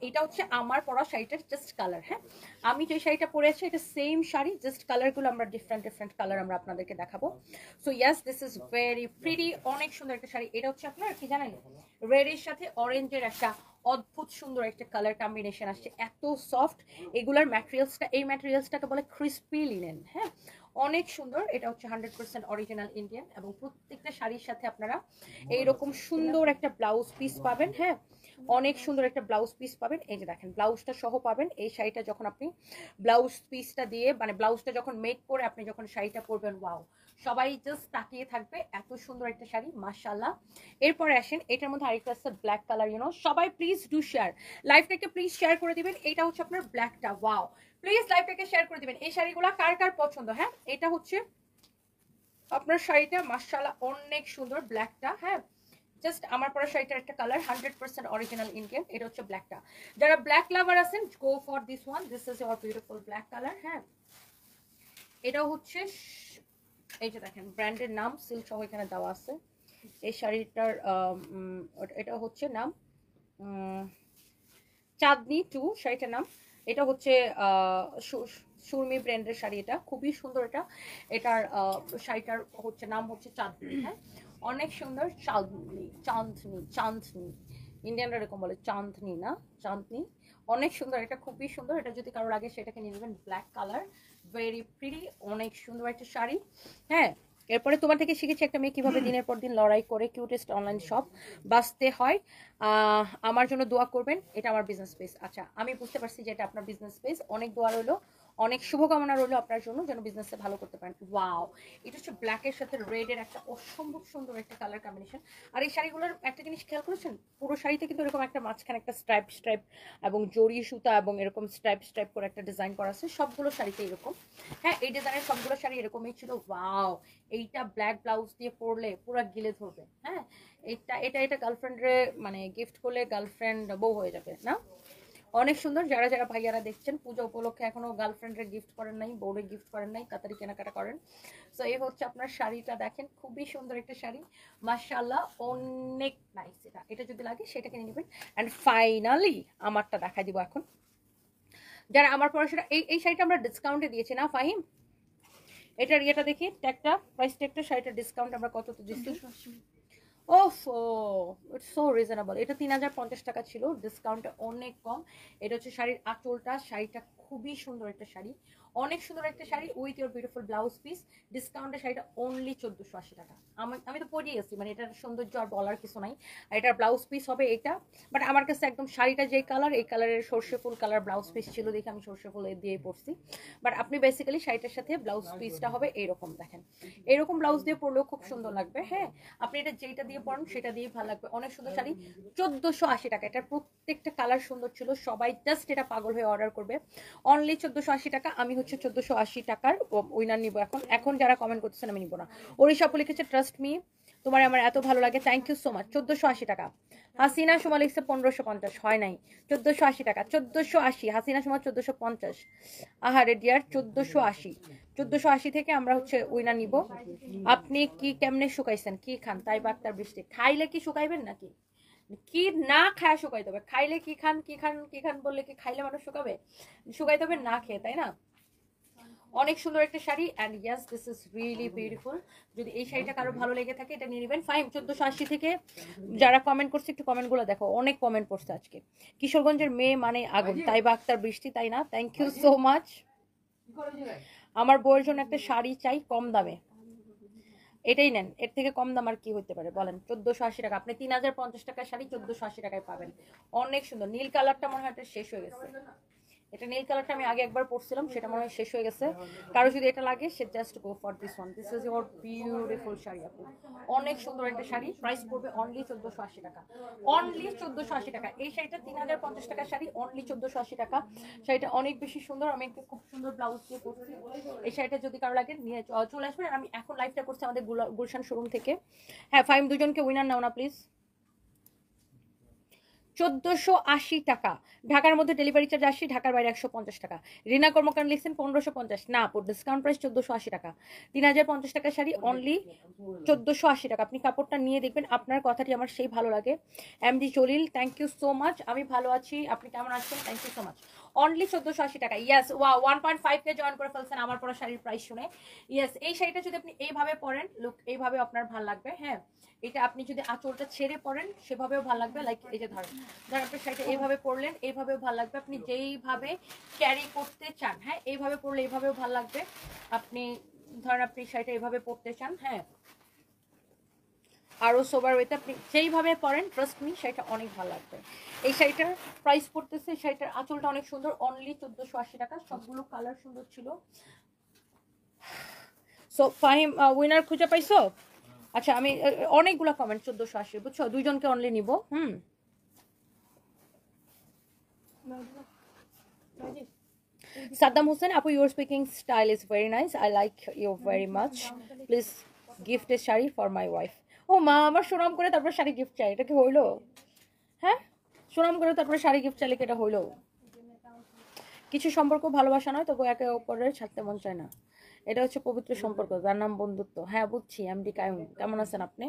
এটা হচ্ছে আমার পরা শাড়িটার জাস্ট কালার। হ্যাঁ, আমি যে শাড়িটা পরে আছি এটা সেম শাড়ি, জাস্ট কালারগুলো আমরা ডিফারেন্ট ডিফারেন্ট কালার আমরা আপনাদেরকে দেখাবো। So yes, this is very pretty, অনেক সুন্দর একটা শাড়ি। এটা হচ্ছে আপনার কি জানেন, রেডের সাথে অরেঞ্জের একটা অদ্ভুত সুন্দর একটা কালার কম্বিনেশন আসছে, এত সফট। এগুলার ম্যাটেরিয়ালসটা, এই ম্যাটেরিয়ালসটাকে বলে ক্রিস্পি লিনেন। হ্যাঁ, অনেক সুন্দর। এটা হচ্ছে 100% অরিজিনাল ইন্ডিয়ান, এবং প্রত্যেকটা শাড়ির সাথে আপনারা এইরকম সুন্দর একটা ব্লাউজ পিস পাবেন। হ্যাঁ, অনেক সুন্দর একটা ব্লাউজ পিস পাবেন। এই যে দেখেন ব্লাউজটা সহ পাবেন। এই শাড়িটা যখন আপনি ব্লাউজ পিসটা দিয়ে, মানে ব্লাউজটা যখন মেক করে আপনি যখন শাড়িটা পরবেন, ওয়াও, সবাই জাস্ট তাকিয়ে থাকবে, এত সুন্দর একটা শাড়ি, মাশাআল্লাহ। এরপরে আসেন এটার মধ্যে আরেকটা আছে ব্ল্যাক কালার। সবাই প্লিজ ডু শেয়ার, লাইভটাকে প্লিজ শেয়ার করে দিবেন। এটা হচ্ছে আপনার ব্ল্যাকটা, ওয়াও, প্লিজ লাইভটাকে শেয়ার করে দিবেন। এই শাড়িগুলো কার কার পছন্দ? হ্যাঁ, এটা হচ্ছে আপনার শাড়িটা, মাশাআল্লাহ অনেক সুন্দর ব্ল্যাকটা। হ্যাঁ, জাস্ট আমার পরা শাড়িটার একটা কালার 100% অরিজিনাল ইন্ডিয়ান, এটা হচ্ছে ব্ল্যাকটা। যারা ব্ল্যাক লাভার আছেন, গো for this one, this is your beautiful black colour. হ্যাঁ, এটাও হচ্ছে, এই যে দেখেন ব্র্যান্ডের নাম সিল্ক সহ এখানে দেওয়া আছে। এই শাড়িটার এটা হচ্ছে নাম চাঁদনি 2 শাড়িটার নাম। এটা হচ্ছে সুরমি ব্র্যান্ডের শাড়ি, এটা খুবই সুন্দর। এটার শাড়িটার হচ্ছে নাম হচ্ছে চাঁদনি। হ্যাঁ, অনেক সুন্দর, চাঁদনি চাঁদনি চাঁদনি, ইন্ডিয়ানরা এরকম বলে, চাঁদনি না চাঁদনি। অনেক সুন্দর, এটা খুবই সুন্দর। এটা যদি কারো লাগে সেটাকে নিয়ে নেবেন, ব্ল্যাক কালার, ভেরি প্রিটি, অনেক সুন্দর একটা শাড়ি। হ্যাঁ, এরপরে তোমার থেকে শিখেছি একটা মেয়ে কিভাবে দিনের পর দিন লড়াই করে কিউটেস্ট অনলাইন শপ বাঁচতে হয়। আমার জন্য দোয়া করবেন, এটা আমার বিজনেস পেজ। আচ্ছা, আমি বুঝতে পারছি যে এটা আপনার বিজনেস পেজ, অনেক দোয়া রইলো, অনেক শুভকামনা রইল আপনার জন্য, যেন বিজনেসে ভালো করতে পারেন। ওয়াও, এটা হচ্ছে ব্ল্যাকের সাথে রেডের একটা অসম্ভব সুন্দর একটা কালার কম্বিনেশন। আর এই শাড়িগুলোর একটা জিনিস খেয়াল করেছেন, পুরো শাড়িতে কিন্তু এরকম একটা মাঝখানে একটা স্ট্রাইপ স্ট্রাইপ এবং জরি সুতা এবং এরকম স্ট্রাইপ স্ট্রাইপ করে একটা ডিজাইন করা আছে সবগুলো শাড়িতে এরকম। হ্যাঁ, এই ডিজাইনের সবগুলো শাড়ি এরকমই ছিল। ওয়াও, এইটা ব্ল্যাক ব্লাউজ দিয়ে পরলে পুরো গিলে ধরবে। হ্যাঁ, এটা এটা এটা গার্লফ্রেন্ডে মানে গিফট করলে গার্লফ্রেন্ড বউ হয়ে যাবে না? অনেক সুন্দর। যারা যারা ভাইয়ারা দেখছেন পূজা উপলক্ষে এখনো গার্লফ্রেন্ডের গিফট করেন নাই, বউরে গিফট করেন নাই, তাড়াতাড়ি কেনাকাটা করেন। সো এই হচ্ছে আপনার শাড়িটা, দেখেন খুবই সুন্দর একটা শাড়ি, মাশাআল্লাহ অনেক নাইস। এটা এটা যদি লাগে সেটা কিনে নেবেন। অ্যান্ড ফাইনালি আমারটা দেখা দিব এখন। যারা আমার পড়াশোনা, এই শাড়িটা আমরা ডিসকাউন্টে দিয়েছি না ফাহিম? এটার ইয়েটা দেখি, ট্যাগটা, প্রাইস ট্যাগটা, শাড়িটার ডিসকাউন্ট আমরা কত তো দিচ্ছি? ওফ, ইটস সো রিজনেবল। এটা 3050 টাকা ছিল, ডিসকাউন্টে অনেক কম। এটা হচ্ছে শাড়ির আঁচলটা, শাড়িটা খুবই সুন্দর একটা শাড়ি, অনেক সুন্দর একটা sari with your beautiful blouse piece. ডিসকাউন্টে শাড়িটা অনলি 1480 টাকা। আমি তো পরিয়ে গেছি, মানে এটার সৌন্দর্য আর বলার কিছু নাই। আর এটার ব্লাউজ পিস হবে এটা, বাট আমার কাছে একদম শাড়িটা যে কালার, এই কালারের সর্ষে ফুল কালার ব্লাউজ পিস ছিল দেখে আমি সর্ষে ফুল দিয়ে পরছি। বাট আপনি বেসিক্যালি শাড়িটার সাথে ব্লাউজ পিসটা হবে এইরকম, দেখেন এরকম ব্লাউজ দিয়ে পরলেও খুব সুন্দর লাগবে। হ্যাঁ, আপনি এটা যেটা দিয়ে পরেন সেটা দিয়ে ভালো লাগবে। অনেক সুন্দর শাড়ি, 1480 টাকা। এটার প্রত্যেকটা কালার সুন্দর ছিল, সবাই জাস্ট এটা পাগল হয়ে অর্ডার করবে। অনলি 1480 টাকা। আমি হচ্ছে 1480 টাকার উইনার নিব এখন। এখন যারা কমেন্ট করতেছেন আমি নিব না। ওরিশাপু লিখেছে ট্রাস্ট মি, তোমার আমার এত ভালো লাগে, থ্যাংক ইউ সো মাচ। 1480 টাকা। হাসিনা সুমা লিখছে 1550, হয় নাই। 1480 টাকা, 1480। হাসিনা সুমা 1450। আহারে ডিয়ার, 1480। 1480 থেকে আমরা হচ্ছে উইনার নিব। আপনি কি কেমনে শুকাইছেন, কি খান? তাই বাক্তার বৃষ্টি, খাইলে কি শুকাইবেন নাকি? কি না খায় শুকাইতে হবে? খাইলে কি খান, কি খান, কি খান বললে কি খাইলে মানুষ শুকাবে? শুকাইতে হবে না খেয়ে, তাই না? অনেক সুন্দর একটা sari, and yes this is really beautiful. যদি এই শাড়িটা কারো ভালো লেগে থাকে এটা নিয়ে নেবেন। ফাইন, 1480 থেকে যারা কমেন্ট করছে একটু কমেন্টগুলো দেখো, অনেক কমেন্ট করছে আজকে। কিশোরগঞ্জের মেয়ে মানে আগুন, তাই বা আক্তার বৃষ্টি, তাই না? Thank you so much. আমার বউয়ের জন্য একটা শাড়ি চাই কম দামে, এটাই নেন, এর থেকে কম দাম আর কি হতে পারে বলেন? 1480 টাকা। আপনি 3050 টাকার শাড়ি 1480 টাকায় পাবেন। অনেক সুন্দর। নীল কালারটা মনে হয় শেষ হয়ে গেছে। এটা নীল কালারটা আমি আগে একবার পরছিলাম, সেটা মনে হয় শেষ হয়ে গেছে। কারো যদি এটা লাগে সে just go for this one. This is your beautiful sari আপু, অনেক সুন্দর একটা শাড়ি। প্রাইস পড়বে অনলি 1480 টাকা। অনলি 1480 টাকা। এই শাড়িটা 3050 টাকার শাড়ি, অনলি 1480 টাকা। শাড়িটা অনেক বেশি সুন্দর, আমি একটা খুব সুন্দর ব্লাউজ দিয়ে পরছি। এই শাড়িটা যদি কারো লাগে নিয়ে চলে আসবেন। আমি এখন লাইভটা করছি আমাদের গুলশান শোরুম থেকে। হ্যাঁ ফাইম, দুজনকে উইনার নাও না প্লিজ। 1480 টাকা। ঢাকার মধ্যে ডেলিভারি চার্জ 80, ঢাকার বাইরে 150 টাকা। রিনা কর্মকার লিখছেন 1550, না আপু ডিসকাউন্ট প্রাইস 1480 টাকা। 3050 টাকা শাড়ি অনলি 1480 টাকা। আপনি কাপড়টা নিয়ে দেখবেন, আপনার কথাটি আমার সেই ভালো লাগে। MD Jalil, thank you so much. আমি ভালো আছি, আপনি কেমন আছেন? Thank you so much. Only 1480 টাকা। ইয়েস, ওয়া 1.5 কে জয়েন করে ফেলছেন আমার পরা শাড়ির প্রাইস শুনে। ইয়েস, এই শাড়িটা যদি আপনি এইভাবে পরেন, লুক এইভাবে আপনার ভালো লাগবে। হ্যাঁ, এটা আপনি যদি আঁচলটা ছেড়ে পরেন সেভাবেও ভালো লাগবে। লাইক এই যে ধরেন আপনার শাড়িটা এইভাবে পরলেন, এইভাবেও ভালো লাগবে। আপনি যেইভাবে ক্যারি করতে চান, হ্যাঁ এইভাবে পরলে এইভাবেও ভালো লাগবে। আপনি ধরেন আপনি শাড়িটা এইভাবে পরতে চান, হ্যাঁ আরও সোবার ওয়েতে আপনি যেইভাবে পরেন, ট্রাস্ট মি শাড়িটা অনেক ভালো লাগবে। এই শাড়িটার প্রাইস পড়তেছে, শাড়িটার আঁচলটা অনেক সুন্দর, অনলি 1480 টাকা। সবগুলো কালার সুন্দর ছিল। সো ফাহিম, উইনার খুঁজে পাইছো? আচ্ছা, আমি অনেকগুলো কমেন্ট 1480, বুঝছো? দুইজনকে অনলি নিব। Saddam Hussein, Apu, your speaking style is very nice. I like you very much. Please gift a shari for my wife. ও মা, আমার সুনাম করে তারপর শাড়ি গিফট চাই, এটা কি হইলো? হ্যাঁ, সুনাম করে তারপরে শাড়ি গিফট চাইলে কি এটা হইলো? কিছু সম্পর্ক ভালোবাসা নয়, তবু একে অপরের ছাড়তে মন চায় না। এটা হচ্ছে পবিত্র সম্পর্ক, যার নাম বন্ধুত্ব। হ্যাঁ বুঝছি। এমডি কায়ুম, কেমন আছেন আপনি?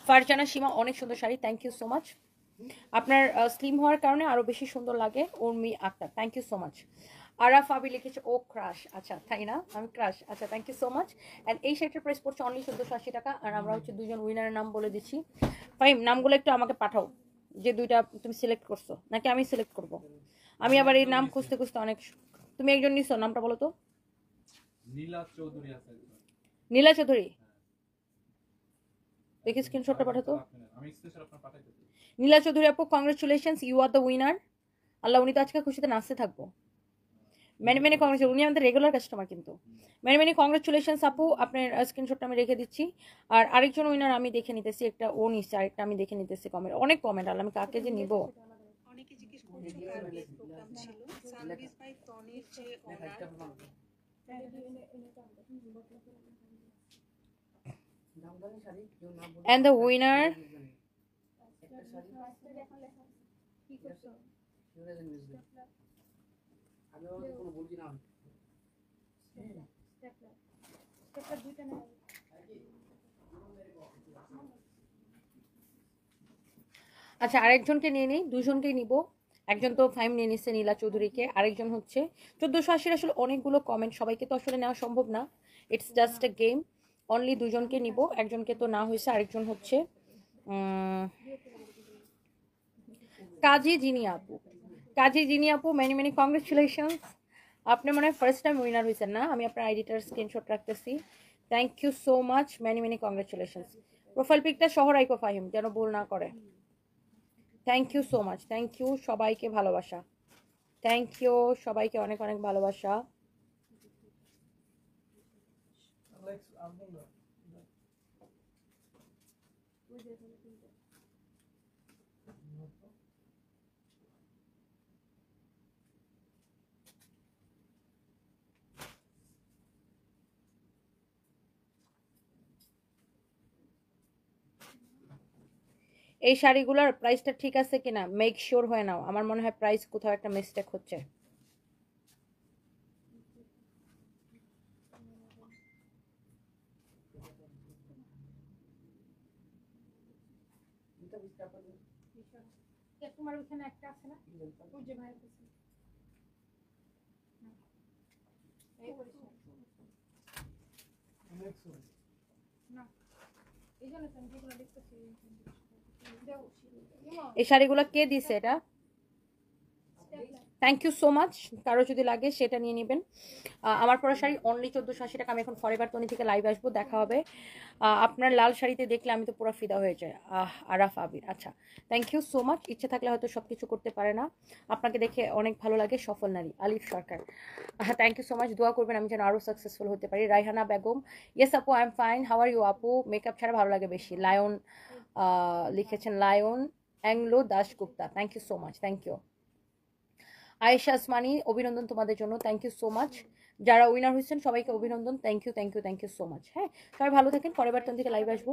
ফারজানা সীমা, অনেক সুন্দর sari, thank you so much. আপনার স্লিম হওয়ার কারণে আরো বেশি সুন্দর লাগে। Urmi Akter, thank you so much. Araf Abi লিখেছে ও ক্রাশ, আচ্ছা তাই না, আমি ক্রাশ, আচ্ছা thank you so much. And এই শাড়িটার প্রাইস পড়ছে অনলি 1480 টাকা। আর আমরা হচ্ছে দুজন উইনারের নাম বলে দিচ্ছি। ফাইম, নামগুলো একটু আমাকে পাঠাও, যে দুইটা তুমি সিলেক্ট করছো, নাকি আমি সিলেক্ট করব? আমি আবার এই নাম খুঁজতে খুঁজতে অনেক। তুমি একজন নিছো, নামটা বলো তো। নীলা চৌধুরী আছে। নীলা চৌধুরী, দেখি স্ক্রিনশটটা পাঠাতো। আমি স্পেশাল আপনার পাঠাইতেছি। নীলা চৌধুরী আপু, congratulations, you are the winner. Allah, উনি তো আজকে খুশিতে নাচতে থাকবো। মেনি মেনি কংগ্রেচুলেশন, উনি আমাদের রেগুলার কাস্টমার কিন্তু। মেনি মেনি কংগ্রেচুলেশনস আপু, আপনার স্ক্রিনশটটা আমি রেখে দিচ্ছি। আর আরেকজন উইনার আমি দেখে নিতেছি, একটা ও নিচ্ছে, আরেকটা আমি দেখে নিতেছি কমেন্ট, অনেক কমেন্ট আল, আমি কাকে যে নিব। অনেকে জিজ্ঞেস করছো কার বিয়ের প্রোগ্রাম ছিল। সানবিজ বাই টনির যে ওনার And the winner আচ্ছা আরেকজনকে নিয়ে নিই, দুজনকেই নিব। একজন তো ফাইম নিয়ে নিচ্ছে নীলা চৌধুরীকে, আরেকজন হচ্ছে 1480। আসলে অনেকগুলো কমেন্ট, সবাইকে তো আসলে নেওয়া সম্ভব না, it's just a game. Only দুজনকে নিব, একজনকে তো না হয়েছে, আরেকজন হচ্ছে কাজী জিনিয়া আপু। কাজী জিনিয়া আপু, মেনি মেনি কংগ্রেচুলেশনস। আপনি মনে হয় ফার্স্ট টাইম উইনার হয়েছেন না? আমি আপনার আইডিটার স্ক্রিনশট রাখতেছি। Thank you so much, many many congratulations. Profile পিকটা শহর আইকো ফাহিম, যেন ভুল না করে। Thank you so much, thank you, সবাইকে ভালোবাসা। থ্যাংক ইউ সবাইকে, অনেক অনেক ভালোবাসা। এই শাড়িগুলোর প্রাইসটা ঠিক আছে কিনা মেক শিওর হয়ে নাও, আমার মনে হয় প্রাইস কোথাও একটা মিস্টেক হচ্ছে। তোমার ওখানে একটা আছে না, ওই যে ভাই এই শাড়িগুলো কে দিছে এটা? Thank you so much. কারো যদি লাগে সেটা নিয়ে নেবেন। আমার পরা শাড়ি অনলি 1480 টাকা। আমি এখন ফরএভার টনি থেকে লাইভ আসবো, দেখা হবে। আপনার লাল শাড়িতে দেখলে আমি তো পুরো ফিদা হয়ে যাই। আরাফ আবির, আচ্ছা থ্যাংক ইউ সো মাচ। ইচ্ছে থাকলে হয়তো সব কিছু করতে পারে না, আপনাকে দেখে অনেক ভালো লাগে। সফল নারী, Alif Sarkar, thank you so much. দোয়া করবেন আমি যেন আরও সাকসেসফুল হতে পারি। রাইহানা বেগম, ইয়েস আপু I am fine, how are you আপু? মেকআপ ছাড়া ভালো লাগে বেশি। লায়ন লিখেছেন, Lion Anglo Dasgupta, thank you so much, thank you. Ayesha Asmani, অভিনন্দন তোমাদের জন্য, থ্যাংক ইউ সো মাচ। যারা উইনার হয়েছেন সবাইকে অভিনন্দন, thank you thank you thank you so much. হ্যাঁ, সবাই ভালো থাকেন, পরের বার থেকে লাইভ আসবো।